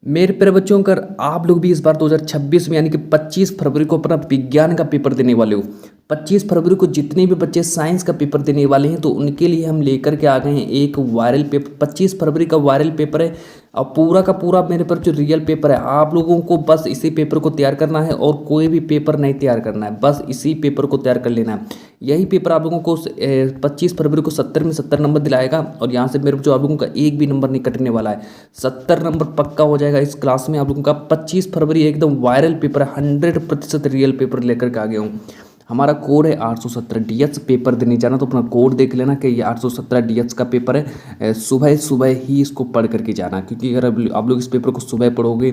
मेरे प्यारे बच्चों, अगर आप लोग भी इस बार 2026 में यानी कि 25 फरवरी को अपना विज्ञान का पेपर देने वाले हो। 25 फरवरी को जितने भी बच्चे साइंस का पेपर देने वाले हैं तो उनके लिए हम लेकर के आ गए हैं एक वायरल पेपर। 25 फरवरी का वायरल पेपर है और पूरा का पूरा मेरे पर जो रियल पेपर है, आप लोगों को बस इसी पेपर को तैयार करना है और कोई भी पेपर नहीं तैयार करना है, बस इसी पेपर को तैयार कर लेना है। यही पेपर आप लोगों को 25 फरवरी को 70 में 70 नंबर दिलाएगा और यहाँ से मेरे जो आप लोगों का एक भी नंबर नहीं कटने वाला है। 70 नंबर पक्का हो जाएगा इस क्लास में। आप लोगों का 25 फरवरी एकदम वायरल पेपर है, 100% रियल पेपर लेकर के आ गया हूँ। हमारा कोड है 817 DH। पेपर देने जाना तो अपना कोड देख लेना कि ये 817 DH का पेपर है। सुबह सुबह ही इसको पढ़ करके जाना, क्योंकि अगर आप लोग इस पेपर को सुबह पढ़ोगे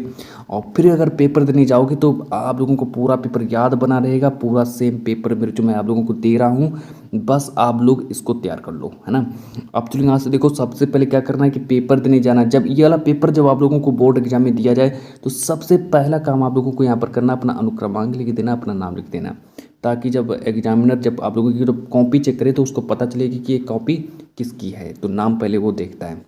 और फिर अगर पेपर देने जाओगे तो आप लोगों को पूरा पेपर याद बना रहेगा। पूरा सेम पेपर मेरे जो मैं आप लोगों को दे रहा हूँ, बस आप लोग इसको तैयार कर लो, है ना। अब चलो यहाँ से देखो, सबसे पहले क्या करना है कि पेपर देने जाना। जब ये वाला पेपर जब आप लोगों को बोर्ड एग्जाम में दिया जाए तो सबसे पहला काम आप लोगों को यहाँ पर करना, अपना अनुक्रमांक लिख देना, अपना नाम लिख देना, ताकि जब एग्जामिनर जब आप लोगों की जब कॉपी चेक करे तो उसको पता चलेगी कि ये कॉपी किसकी है। तो नाम पहले वो देखता है।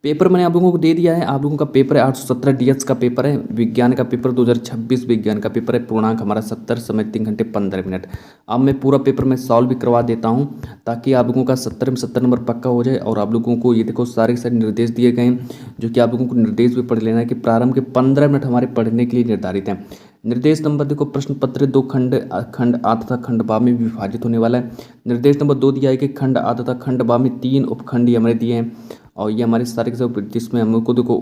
पेपर मैंने आप लोगों को दे दिया है। आप लोगों का पेपर है 817 DH का पेपर है, विज्ञान का पेपर 2026 विज्ञान का पेपर है। पूर्णांक हमारा 70, समय 3 घंटे 15 मिनट। अब मैं पूरा पेपर में सॉल्व भी करवा देता हूं ताकि आप लोगों का 70 में 70 नंबर पक्का हो जाए। और आप लोगों को ये देखो सारे के सारे निर्देश दिए गए हैं, जो कि आप लोगों को निर्देश भी पढ़ लेना है कि प्रारंभ के 15 मिनट हमारे पढ़ने के लिए निर्धारित हैं। निर्देश नंबर देखो, प्रश्न पत्र 2 खंड आ तथा खंड बा में विभाजित होने वाला है। निर्देश नंबर 2 दिया है कि खंड आ तथा खंड बा में 3 उपखंड ये हमारे दिए हैं और ये हमारे सारे के सब, जिसमें हमको देखो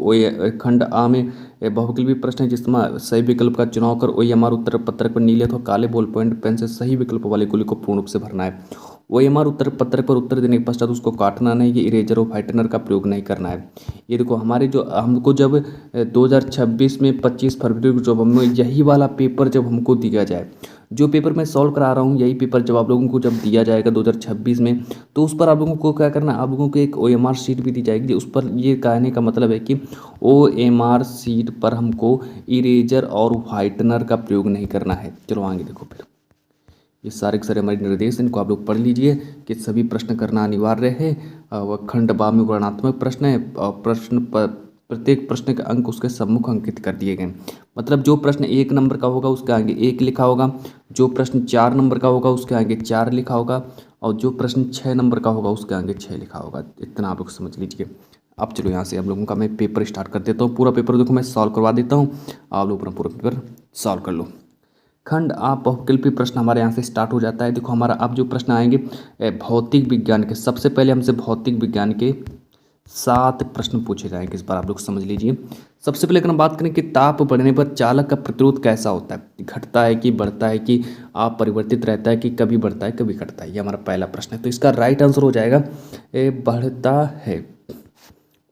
खंड आ में बहुविकल्पी प्रश्न है जिसमें सही विकल्प का चुनाव कर OMR उत्तर पत्रक पर नीले अथवा काले बॉल पॉइंट पेन से सही विकल्प वाले गोली को पूर्ण रूप से भरना है। OMR उत्तर पत्रक पर उत्तर देने के पश्चात उसको काटना नहीं, ये इरेजर और व्हाइटनर का प्रयोग नहीं करना है। ये देखो हमारे जो हमको जब 2026 में 25 फरवरी को जब हमें यही वाला पेपर जब हमको दिया जाए, जो पेपर मैं सॉल्व करा रहा हूँ, यही पेपर जब आप लोगों को जब दिया जाएगा 2026 में, तो उस पर आप लोगों को क्या करना, आप लोगों को एक OMR शीट भी दी जाएगी। उस पर ये कहने का मतलब है कि OMR शीट पर हमको इरेजर और व्हाइटनर का प्रयोग नहीं करना है। चलो आगे देखो, फिर ये सारे के सारे हमारे निर्देश, इनको आप लोग पढ़ लीजिए कि सभी प्रश्न करना अनिवार्य है। वह खंड बा में वर्णनात्मक प्रश्न है और प्रत्येक प्रश्न के अंक उसके सम्मुख अंकित कर दिए गए। मतलब जो प्रश्न 1 नंबर का होगा उसके आगे 1 लिखा होगा, जो प्रश्न 4 नंबर का होगा उसके आगे 4 लिखा होगा और जो प्रश्न 6 नंबर का होगा उसके आगे 6 लिखा होगा। इतना आप लोग समझ लीजिए। अब चलो यहाँ से आप लोगों का मैं पेपर स्टार्ट कर देता हूँ। पूरा पेपर देखो मैं सॉल्व करवा देता हूँ, आप लोग अपना पूरा पेपर सॉल्व कर लो। खंड आप बहुविकल्पी प्रश्न हमारे यहाँ से स्टार्ट हो जाता है। देखो हमारा अब जो प्रश्न आएंगे भौतिक विज्ञान के, सबसे पहले हमसे भौतिक विज्ञान के 7 प्रश्न पूछे जाएंगे। इस बार आप लोग समझ लीजिए। सबसे पहले अगर हम बात करें कि ताप बढ़ने पर चालक का प्रतिरोध कैसा होता है, घटता है कि बढ़ता है कि आप परिवर्तित रहता है कि कभी बढ़ता है कभी घटता है, ये हमारा पहला प्रश्न है। तो इसका राइट आंसर हो जाएगा बढ़ता है,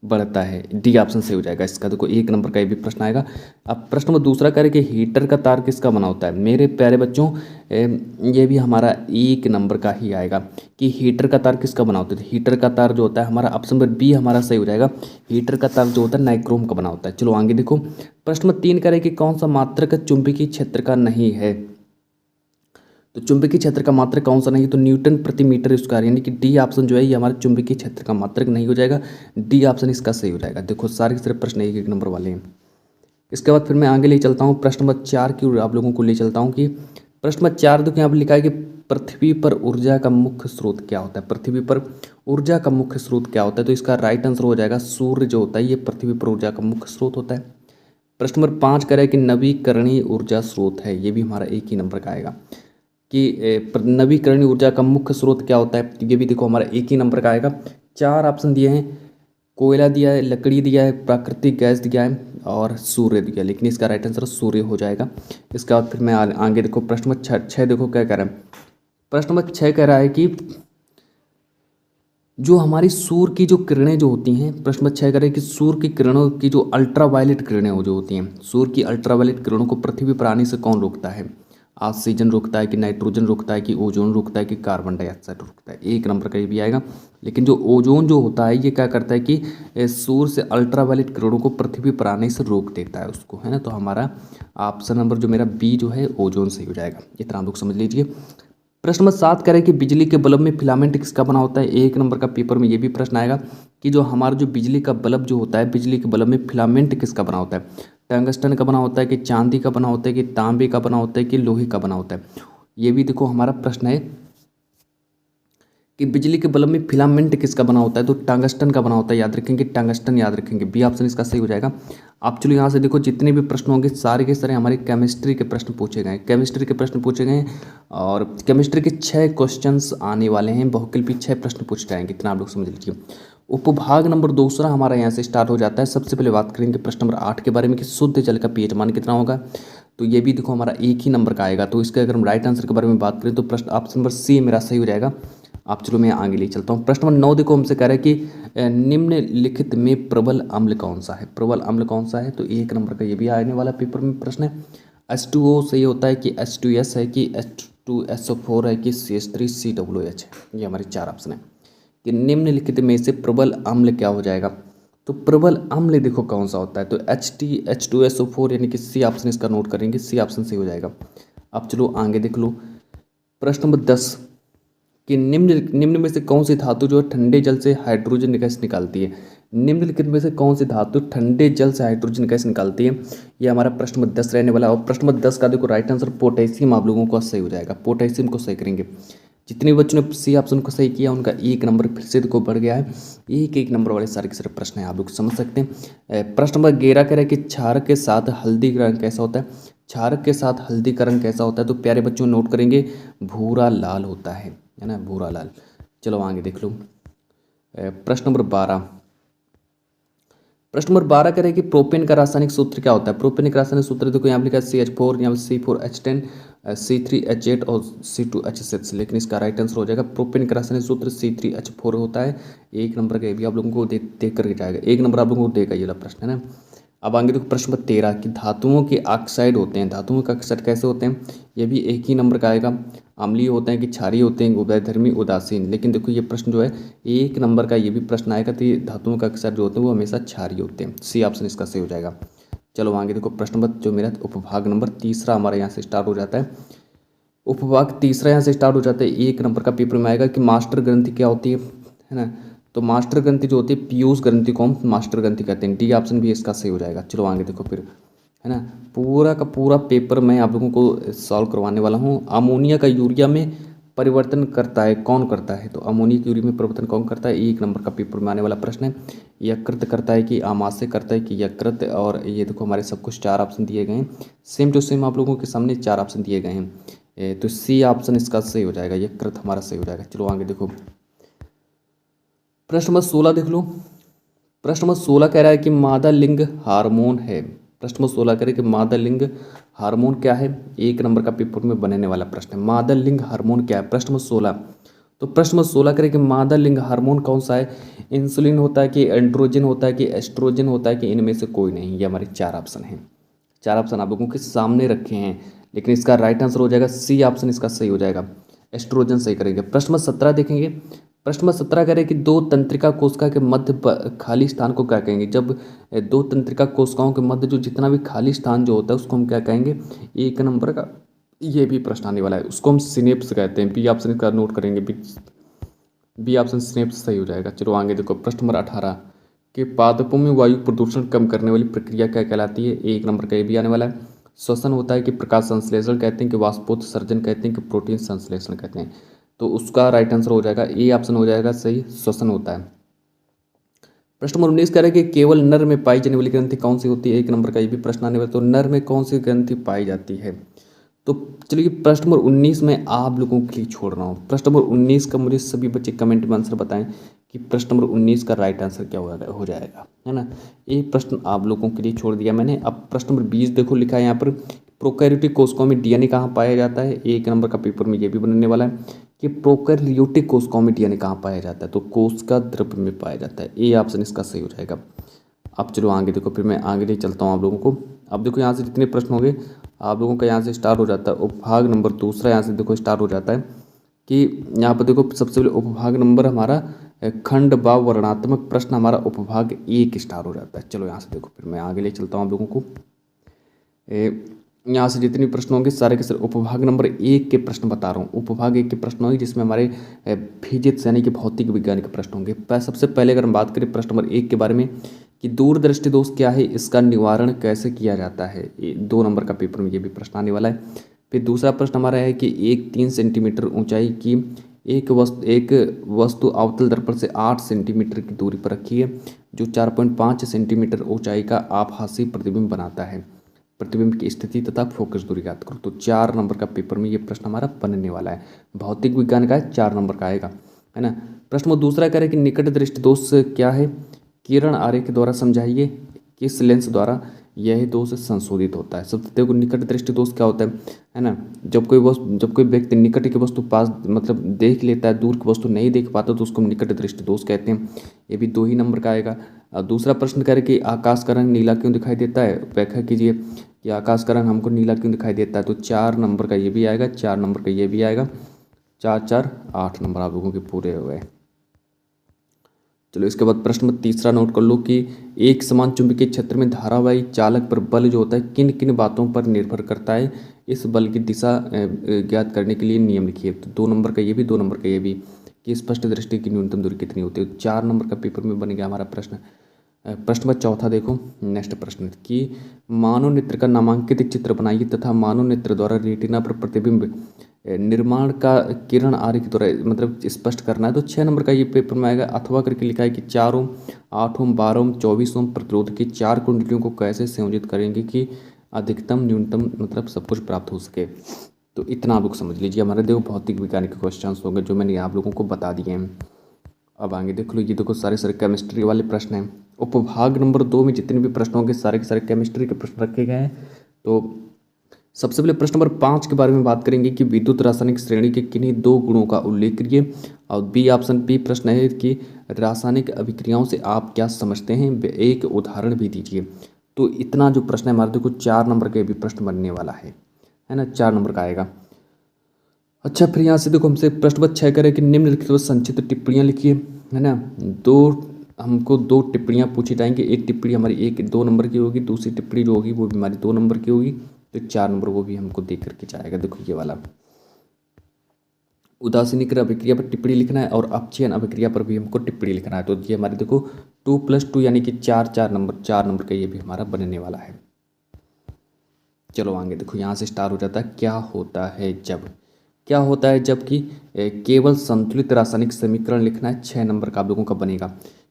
बढ़ता है। डी ऑप्शन सही हो जाएगा इसका। देखो 1 नंबर का ये भी प्रश्न आएगा। अब प्रश्न नंबर दूसरा करें कि हीटर का तार किसका बना होता है। मेरे प्यारे बच्चों, ये भी हमारा 1 नंबर का ही आएगा कि हीटर का तार किसका बना होता है। हीटर का तार जो होता है हमारा ऑप्शन नंबर बी हमारा सही हो जाएगा। हीटर का तार जो होता है नाइक्रोम का बना होता है। चलो आगे देखो, प्रश्न नंबर 3 करें कि कौन सा मात्रक चुंबकीय क्षेत्र का नहीं है। तो चुंबकीय क्षेत्र का मात्रक कौन सा नहीं, तो न्यूटन प्रति मीटर स्क्वायर, यानी कि डी ऑप्शन जो है ये हमारे चुंबकीय क्षेत्र का मात्रक नहीं हो जाएगा। डी ऑप्शन इसका सही हो जाएगा। देखो सारे के सारे प्रश्न 1-1 नंबर वाले हैं। इसके बाद फिर मैं आगे ले चलता हूँ, प्रश्न नंबर 4 की आप लोगों को ले चलता हूँ कि प्रश्न नंबर 4 देखो यहाँ पर लिखा है कि पृथ्वी पर ऊर्जा का मुख्य स्रोत क्या होता है। पृथ्वी पर ऊर्जा का मुख्य स्रोत क्या होता है, तो इसका राइट आंसर हो जाएगा सूर्य जो होता है ये पृथ्वी पर ऊर्जा का मुख्य स्रोत होता है। प्रश्न नंबर 5 कह रहा है कि नवीकरणीय ऊर्जा स्रोत है, ये भी हमारा 1 ही नंबर का आएगा कि नवीकरणीय ऊर्जा का मुख्य स्रोत क्या होता है। ये भी देखो हमारा 1 ही नंबर का आएगा। 4 ऑप्शन दिए हैं, कोयला दिया है, लकड़ी दिया है, प्राकृतिक गैस दिया है और सूर्य दिया है, लेकिन इसका राइट आंसर सूर्य हो जाएगा। इसके बाद फिर मैं आगे देखो प्रश्न नंबर 6 देखो क्या कह रहा है। प्रश्न नंबर 6 कह रहा है कि जो हमारी सूर्य की जो किरणें जो होती हैं, प्रश्न नंबर 6 कह रहा है कि सूर्य की किरणों की जो अल्ट्रावायलेट किरणें जो होती हैं, सूर्य की अल्ट्रावायलेट किरणों को पृथ्वी पर आने से कौन रोकता है। ऑक्सीजन रोकता है कि नाइट्रोजन रोकता है कि ओजोन रोकता है कि कार्बन डाइऑक्साइड रोकता है। 1 नंबर का ये भी आएगा। लेकिन जो ओजोन जो होता है ये क्या करता है कि सूर्य से अल्ट्रावायलेट किरणों को पृथ्वी पर आने से रोक देता है उसको, है ना। तो हमारा ऑप्शन नंबर जो मेरा बी जो है ओजोन सही हो जाएगा। इतना आप लोग समझ लीजिए। प्रश्न नंबर 7 कह रहे हैं कि बिजली के बल्ब में फिलामेंट किसका बना होता है। 1 नंबर का पेपर में ये भी प्रश्न आएगा कि जो हमारा जो बिजली का बल्ब जो होता है, बिजली के बल्ब में फिलामेंट किसका बना होता है। टंगस्टन का बना होता है कि चांदी का बना होता है कि तांबे का बना होता है कि लोहे का बना होता है। ये भी देखो हमारा प्रश्न है कि बिजली के बल्ब में फिलामेंट किसका बना होता है, तो टंगस्टन का बना होता है। याद रखेंगे, टंगस्टन याद रखेंगे। बी ऑप्शन इसका सही हो जाएगा। आप चलो यहाँ से देखो, जितने भी प्रश्न होंगे सारे के सारे हमारे केमिस्ट्री के प्रश्न पूछे गए, केमिस्ट्री के प्रश्न पूछे गए और केमिस्ट्री के 6 क्वेश्चंस आने वाले हैं। बहुकल्पी 6 प्रश्न पूछ जाएंगे, इतना आप लोग समझ लीजिए। उपभाग नंबर दूसरा हमारा यहाँ से स्टार्ट हो जाता है। सबसे पहले बात करेंगे प्रश्न नंबर 8 के बारे में कि शुद्ध जल का पीएच मान कितना होगा। तो ये भी देखो हमारा एक ही नंबर का आएगा। तो इसके अगर हम राइट आंसर के बारे में बात करें तो प्रश्न ऑप्शन नंबर सी मेरा सही हो जाएगा। आप चलो मैं आगे ले चलता हूँ। प्रश्न नंबर 9 देखो हमसे कह रहा है कि निम्नलिखित में प्रबल अम्ल कौन सा है। प्रबल अम्ल कौन सा है, तो 1 नंबर का ये भी आने वाला पेपर में प्रश्न है। H2O सही होता है कि H2S है कि H2SO4 है कि CH3COOH है। ये हमारे 4 ऑप्शन है कि निम्नलिखित में से प्रबल अम्ल क्या हो जाएगा। तो प्रबल अम्ल देखो कौन सा होता है, तो H2SO4 यानी कि सी ऑप्शन इसका नोट करेंगे, सी ऑप्शन सही हो जाएगा। अब चलो आगे देख लो। प्रश्न नंबर 10 कि निम्न में से कौन सी धातु जो है ठंडे जल से हाइड्रोजन गैस निकालती है। निम्नलिखित में से कौन सी धातु ठंडे जल से हाइड्रोजन गैस निकालती है, ये हमारा प्रश्न नंबर 10 रहने वाला है। और प्रश्न नंबर 10 का देखो राइट आंसर पोटेशियम आप लोगों का सही हो जाएगा। पोटेशियम को सही करेंगे। जितने बच्चों ने सी ऑप्शन को सही किया उनका 1 नंबर फिर से देखो बढ़ गया है। एक नंबर वाले सारे के सारे प्रश्न हैं, आप लोग समझ सकते हैं। प्रश्न नंबर 11 कह रहा है कि क्षारक के साथ हल्दी का रंग कैसा होता है। क्षारक के साथ हल्दी का रंग कैसा होता है, तो प्यारे बच्चों नोट करेंगे भूरा लाल होता है ना, भूरा लाल। चलो आगे देख लो। प्रश्न नंबर 12 कह रहे हैं कि प्रोपेन का रासायनिक सूत्र क्या होता है। प्रोपेन का रासायनिक सूत्र देखो यहाँ लिखा है CH4, यहाँ C4H10, C3H8 और C2H6, लेकिन इसका राइट आंसर हो जाएगा प्रोपेन का रासायनिक सूत्र C3H4 होता है। 1 नंबर का ये भी आप लोगों को देख करके जाएगा, 1 नंबर आप लोगों को देगा ये वाला प्रश्न है ना। अब आगे देखो प्रश्न नंबर 13 कि धातुओं के ऑक्साइड होते हैं, धातुओं के ऑक्साइड कैसे होते हैं, ये भी 1 ही नंबर का आएगा। अम्लीय होते हैं कि क्षारीय होते हैं, उभयधर्मी उदासीन। लेकिन देखो ये प्रश्न जो है 1 नंबर का ये भी प्रश्न आएगा। तो ये धातुओं के ऑक्साइड जो होते हैं वो हमेशा क्षारीय होते हैं। सी ऑप्शन इसका सही हो जाएगा। चलो आगे देखो प्रश्न नंबर जो मेरा उपभाग नंबर तीसरा हमारा यहाँ से स्टार्ट हो जाता है। उपभाग तीसरा यहाँ से स्टार्ट हो जाता है। 1 नंबर का पेपर में आएगा कि मास्टर ग्रंथि क्या होती है ना। तो मास्टर ग्रंथि जो होती है पीयूष ग्रंथि को हम मास्टर ग्रंथि कहते हैं। डी ऑप्शन भी इसका सही हो जाएगा। चलो आगे देखो फिर है ना, पूरा का पूरा पेपर मैं आप लोगों को सॉल्व करवाने वाला हूँ। अमोनिया का यूरिया में परिवर्तन करता है कौन करता है, तो अमोनिया के यूरिया में परिवर्तन कौन करता है। 1 नंबर का पेपर में आने वाला प्रश्न है। यकृत करता है कि आमाशय करता है कि यकृत, और ये देखो हमारे सब कुछ 4 ऑप्शन दिए गए हैं। सेम टू सेम आप लोगों के सामने 4 ऑप्शन दिए गए हैं। तो सी ऑप्शन इसका सही हो जाएगा, यकृत हमारा सही हो जाएगा। चलो आगे देखो प्रश्न नंबर 16 देख लो। प्रश्न नंबर 16 कह रहा है कि मादा लिंग हार्मोन है। प्रश्न नंबर 16 कह रहा है कि मादा लिंग हार्मोन क्या है। 1 नंबर का पेपर में बनने वाला प्रश्न है, मादा लिंग हार्मोन क्या है। प्रश्न नंबर 16, तो प्रश्न नंबर 16 कह रहा है कि मादा लिंग हार्मोन कौन सा है। इंसुलिन होता है कि एंड्रोजन होता है कि एस्ट्रोजन होता है कि इनमें से कोई नहीं। ये हमारे 4 ऑप्शन हैं। 4 ऑप्शन आप लोगों के सामने रखे हैं, लेकिन इसका राइट आंसर हो जाएगा सी ऑप्शन इसका सही हो जाएगा, एस्ट्रोजन सही करेंगे। प्रश्न नंबर 17 देखेंगे। प्रश्न नंबर 17 कह रहे हैं कि 2 तंत्रिका कोशिका के मध्य खाली स्थान को क्या कहेंगे। जब 2 तंत्रिका कोशिकाओं के मध्य जो जितना भी खाली स्थान जो होता है उसको हम क्या कहेंगे। 1 नंबर का ये भी प्रश्न आने वाला है, उसको हम सिनेप्स कहते हैं। बी ऑप्शन का नोट करेंगे, बी ऑप्शन सिनेप्स सही हो जाएगा। चलो आगे देखो प्रश्न नंबर 18 कि पादपों में वायु प्रदूषण कम करने वाली प्रक्रिया क्या कहलाती है। 1 नंबर का ये भी आने वाला है। श्वसन होता है कि प्रकाश संश्लेषण कहते हैं कि वाष्पोत्सर्जन कहते हैं कि प्रोटीन संश्लेषण कहते हैं। तो उसका राइट आंसर हो जाएगा ए ऑप्शन हो जाएगा सही, श्वसन होता है। प्रश्न नंबर 19 कह रहे हैं कि केवल नर में पाई जाने वाली ग्रंथि कौन सी होती है। 1 नंबर का ये भी प्रश्न आने वाला, तो नर में कौन सी ग्रंथि पाई जाती है। तो चलिए प्रश्न नंबर 19 में आप लोगों के लिए छोड़ रहा हूँ। प्रश्न नंबर 19 का मुझे सभी बच्चे कमेंट में आंसर बताएं कि प्रश्न नंबर 19 का राइट आंसर क्या हो जाएगा, है ना। एक प्रश्न आप लोगों के लिए छोड़ दिया मैंने। अब प्रश्न नंबर 20 देखो लिखा है यहाँ पर, प्रोकैरियोटिक कोशिकाओं में डीएनए कहाँ पाया जाता है। 1 नंबर का पेपर में ये भी बनने वाला है कि प्रोकैरियोटिक कोशिकाओं में डीएनए कहाँ पाया जाता है, तो कोशिका द्रव्य में पाया जाता है। ए ऑप्शन इसका सही हो जाएगा। अब चलो आगे देखो, फिर मैं आगे नहीं चलता हूँ आप लोगों को। अब देखो यहाँ से जितने प्रश्न होंगे आप लोगों का यहाँ से स्टार्ट हो जाता है उपभाग नंबर दूसरा। यहाँ से देखो स्टार्ट हो जाता है कि यहाँ पर देखो सबसे पहले उपभाग नंबर हमारा खंड व वर्णात्मक प्रश्न हमारा उपभाग 1 स्टार्ट हो जाता है। चलो यहाँ से देखो फिर मैं आगे ले चलता हूँ आप लोगों को। यहाँ से जितने प्रश्न होंगे सारे के सारे उपभाग नंबर 1 के प्रश्न बता रहा हूँ। उपभाग 1 के प्रश्न होंगे जिसमें हमारे फिजिक्स यानी कि भौतिक विज्ञान के प्रश्न होंगे। सबसे पहले अगर हम बात करें प्रश्न नंबर 1 के बारे में कि दूरदृष्टि दोष क्या है, इसका निवारण कैसे किया जाता है, 2 नंबर का पेपर में ये भी प्रश्न आने वाला है। फिर दूसरा प्रश्न हमारा है कि एक 3 सेंटीमीटर ऊंचाई की एक वस्तु अवतल दर्पण से 8 सेंटीमीटर की दूरी पर रखी है, जो 4.5 सेंटीमीटर ऊंचाई का आभासी प्रतिबिंब बनाता है। प्रतिबिंब की स्थिति तथा फोकस दूरी ज्ञात करो। तो 4 नंबर का पेपर में ये प्रश्न हमारा बनने वाला है। भौतिक विज्ञान का है, 4 नंबर का आएगा, है ना। प्रश्न दूसरा कह रहे हैं कि निकट दृष्टि दोष क्या है, किरण आरेख द्वारा समझाइए किस लेंस द्वारा यह दोष संशोधित होता है। सबसे देखो निकट दृष्टि दोष क्या होता है ना। जब कोई व्यक्ति निकट की वस्तु पास मतलब देख लेता है, दूर की वस्तु नहीं देख पाता, तो उसको हम निकट दृष्टि दोष कहते हैं। ये भी 2 ही नंबर का आएगा। दूसरा प्रश्न कह रहे कि आकाश का रंग नीला क्यों दिखाई देता है, व्याख्या कीजिए कि आकाश का रंग हमको नीला क्यों दिखाई देता है। तो 4 नंबर का ये भी आएगा, 4 नंबर का ये भी आएगा। 4 4 8 नंबर आप लोगों के पूरे हो गए। चलो इसके बाद प्रश्न में तीसरा नोट कर लो कि एक समान चुंबकीय क्षेत्र में धारावाही चालक पर बल जो होता है किन किन बातों पर निर्भर करता है, इस बल की दिशा ज्ञात करने के लिए नियम लिखिए। तो 2 नंबर का ये भी, 2 नंबर का ये भी कि स्पष्ट दृष्टि की न्यूनतम दूरी कितनी होती है। 4 नंबर का पेपर में बन गया हमारा प्रश्न। प्रश्न नंबर चौथा देखो, नेक्स्ट प्रश्न कि मानव नेत्र का नामांकित चित्र बनाइए तथा मानव नेत्र द्वारा रेटिना पर प्रतिबिंब निर्माण का किरण आरेख द्वारा मतलब स्पष्ट करना है। तो 6 नंबर का ये पेपर में आएगा। अथवा करके लिखा है कि 4 ओम, 8 ओम, 12 ओम, 24 ओम प्रतिरोध की 4 कुंडलियों को कैसे संयोजित करेंगे कि अधिकतम न्यूनतम मतलब सब कुछ प्राप्त हो सके। तो इतना आप लोग समझ लीजिए। हमारे देखो भौतिक विज्ञान के क्वेश्चन होंगे जो मैंने आप लोगों को बता दिए हैं। अब आगे देख लो, ये देखो सारे केमिस्ट्री वाले प्रश्न हैं। उपभाग नंबर 2 में जितने भी प्रश्न होंगे सारे के सारे केमिस्ट्री के प्रश्न रखे गए हैं। तो सबसे पहले प्रश्न नंबर 5 के बारे में बात करेंगे कि विद्युत रासायनिक श्रेणी के किन्हीं 2 गुणों का उल्लेख करिए। और बी ऑप्शन बी प्रश्न है कि रासायनिक अभिक्रियाओं से आप क्या समझते हैं, एक उदाहरण भी दीजिए। तो इतना जो प्रश्न है हमारे देखो 4 नंबर के भी प्रश्न बनने वाला है ना, 4 नंबर का आएगा। अच्छा फिर यहाँ से देखो हमसे प्रश्न नंबर 6 करें कि निम्नलिखित संक्षिप्त टिप्पणियाँ लिखिए, है ना। हमको 2 टिप्पणियाँ पूछी जाएंगी। एक टिप्पणी हमारी 2 नंबर की होगी, दूसरी टिप्पणी जो होगी वो भी हमारी 2 नंबर की होगी। तो 4 नंबर वो भी हमको दे करके जाएगा। देखो ये वाला उदासीनीकरण अभिक्रिया पर टिप्पणी लिखना है और अपचयन अभिक्रिया पर भी हमको टिप्पणी लिखना है। तो ये हमारे देखो 2+2 यानी कि 4 नंबर का ये भी हमारा बनने वाला है। चलो आगे देखो, यहाँ से स्टार्ट हो जाता है क्या होता है जबकि केवल संतुलित रासायनिक समीकरण लिखना है। 6 नंबर का आप लोगों का बनेगा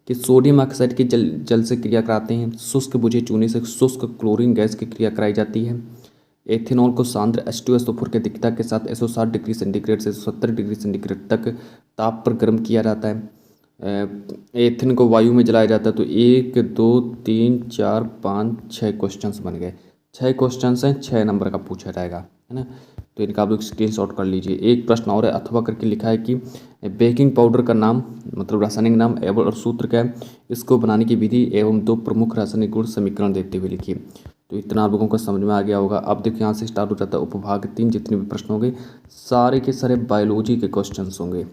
कि सोडियम ऑक्साइड की जल से क्रिया कराते हैं, शुष्क बुझे चूने से शुष्क क्लोरीन गैस की क्रिया कराई जाती है। एथेनॉल को सांद्र H2SO4 के अधिकता के साथ 160 डिग्री सेंटीग्रेड से 170 डिग्री सेंटीग्रेड तक ताप पर गर्म किया जाता है। एथेन को वायु में जलाया जाता है। तो 1 2 3 4 5 6 क्वेश्चन बन गए। 6 क्वेश्चन हैं, 6 नंबर का पूछा जाएगा, है ना। तो इनका आप लोग स्क्रीनशॉट कर लीजिए। एक प्रश्न और है, अथवा करके लिखा है कि बेकिंग पाउडर का नाम मतलब रासायनिक नाम एवं और सूत्र क्या है, इसको बनाने की विधि एवं 2 प्रमुख रासायनिक गुण समीकरण देते हुए लिखिए। तो इतना आप लोगों को समझ में आ गया होगा। अब देखिए यहाँ से स्टार्ट हो जाता है उपभाग 3। जितने भी प्रश्न होंगे सारे के सारे बायोलॉजी के क्वेश्चन होंगे।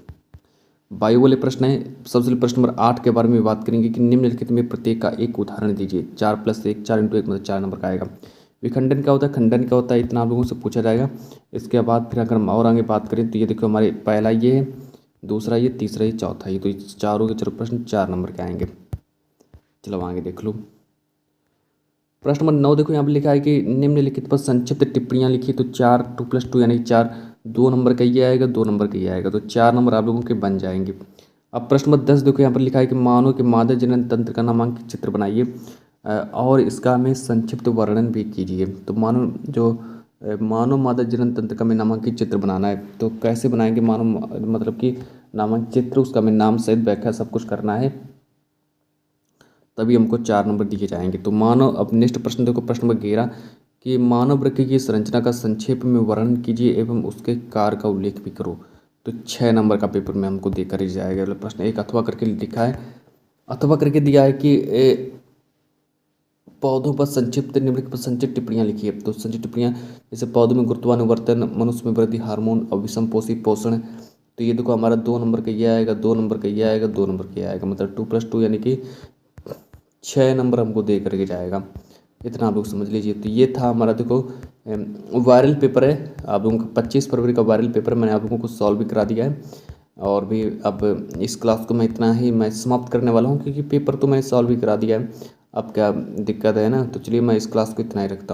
बायो वाले प्रश्न है। सबसे पहले प्रश्न नंबर 8 के बारे में बात करेंगे कि निम्नलिखित में प्रत्येक का एक उदाहरण दीजिए। 4+1 4 × 1 मतलब 4 नंबर का आएगा। विखंडन क्या होता है, खंडन क्या होता है, इतना आप लोगों से पूछा जाएगा। इसके बाद फिर अगर हम और आगे बात करें तो ये देखो हमारे पहला ये है, दूसरा ये, तीसरा ये, चौथा ये। तो चारों के चारों प्रश्न 4 नंबर के आएंगे। चलो आगे देख लो। प्रश्न नंबर 9 देखो यहाँ पर लिखा है कि निम्नलिखित पर संक्षिप्त टिप्पणियाँ लिखी। तो 4 2+2 यानी 4, 2 नंबर का ये आएगा, 2 नंबर का ये आएगा। तो 4 नंबर आप लोगों के बन जाएंगे। अब प्रश्न नंबर 10 देखो यहाँ पर लिखा है कि मानव के मादा जनन तंत्र का नामांकित चित्र बनाइए और इसका हमें संक्षिप्त वर्णन भी कीजिए। तो मानव मादा जनन तंत्र का हमें नामांकित चित्र बनाना है। तो कैसे बनाएंगे मानव मतलब कि नामांकित चित्र, उसका हमें नाम सहित व्याख्या सब कुछ करना है, तभी हमको 4 नंबर दिए जाएंगे। तो मानव, अब नेक्स्ट प्रश्न देखो प्रश्न नंबर 11 कि मानव वृक्क की संरचना का संक्षेप में वर्णन कीजिए एवं उसके कार्य का उल्लेख भी करो। तो 6 नंबर का पेपर में हमको देकर ही जाएगा। प्रश्न एक अथवा करके लिखा है, अथवा करके दिया है कि पौधों पर निम्नलिखित पर संक्षिप्त टिप्पणियाँ लिखिए। तो संक्षिप्त टिप्पणियाँ जैसे पौधों में गुरुत्वानुवर्तन, मनुष्य में वृद्धि हार्मोन और विषमपोषी पोषण। तो ये देखो हमारा 2 नंबर का ये आएगा, 2 नंबर का ये आएगा, 2 नंबर का ये आएगा। मतलब 2+2 यानी कि 6 नंबर हमको दे करके जाएगा। इतना आप लोग समझ लीजिए। तो ये था हमारा, देखो वायरल पेपर है आप लोगों का, 25 फरवरी का वायरल पेपर मैंने आप लोगों को सॉल्व भी करा दिया है। और भी अब इस क्लास को मैं इतना ही मैं समाप्त करने वाला हूँ, क्योंकि पेपर तो मैंने सॉल्व भी करा दिया है। अब क्या दिक्कत है ना, तो चलिए मैं इस क्लास को इतना ही रखता हूँ।